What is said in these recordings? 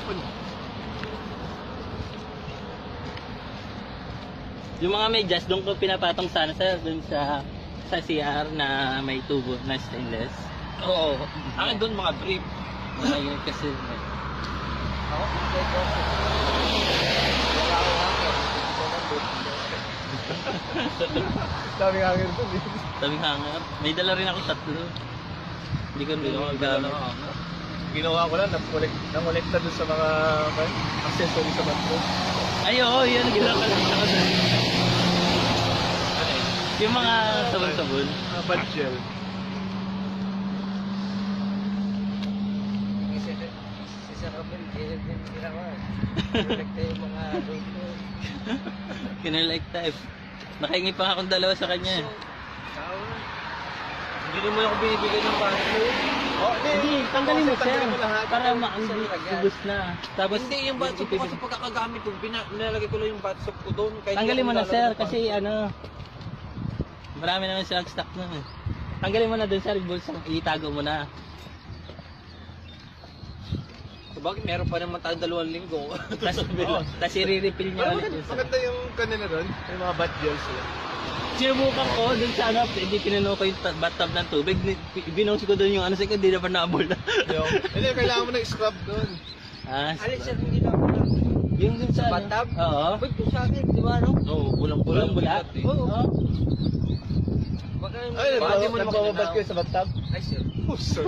tapon. Yung mga medyas, doon ko pinapatong sana sir, doon sa CR na may tubo na stainless. Oo. Akin doon mga brief. Ayun kasi. Ako, ito. Wala ko hangin. Dami hangin doon eh. Tabing hanger. May dala rin ako 3. Hindi ko rin gamit. Ginawa ko lang, nangolekta doon sa mga accessory sa bathroom. Ay, oo, yan. Ginawa ko lang ako doon. Yung mga sabon-sabon. Bad gel. Si Sir Robin, din nila ko. Protect yung mga road ko. Kinalike type. Nakahingi pa akong 2 sa kanya. Hindi naman ako binibigay ng bahay mo. Oh, Hindi, tanggalin mo sir. Tanggalin mo lahat. Para maubos na. Tapos, Hindi, yung bathtub ko kasi pagkakagamit ko, nilalagay ko lang yung bathtub ko doon. Kahit tanggalin mo hindi na ako sir, lalagay ng kasi ano, marami naman silang stock nun eh. Tanggalin mo na dun sir, bulsa, itago mo na. Bakit meron pa naman tayo 2 linggo? Tapos i-refill niya ulit yun sir. Maganda yung kanina doon, yung mga bad gels sila. Sinubukan ko dun sa ano, hindi pinuno ko yung bathtub ng tubig, binong ko dun yung ano, sa hindi naman naabol na. Hindi, kailangan mo na i-scrub doon. Ah, Alin sir, hindi na ako na. yung dun sa Sa bathtub? Oo. Wait, kung sa akin, di ba no? Oo, Bulang bulat. Oo. Baka Ay, baka di mo naman nagbabad kayo sa bathtub? Ay sir, Oh, sir.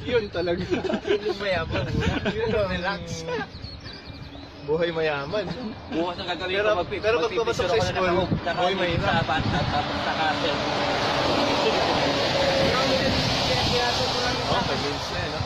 Yun talaga. hindi mayaman. Yun ang relax. Buhay mayaman. Bukas ang gagawin Pero- ko, pero pag pumasok sa school, Naka-hook mahirap. sa bathtub, tapos naka-selfie. Oh, may games na eh, no?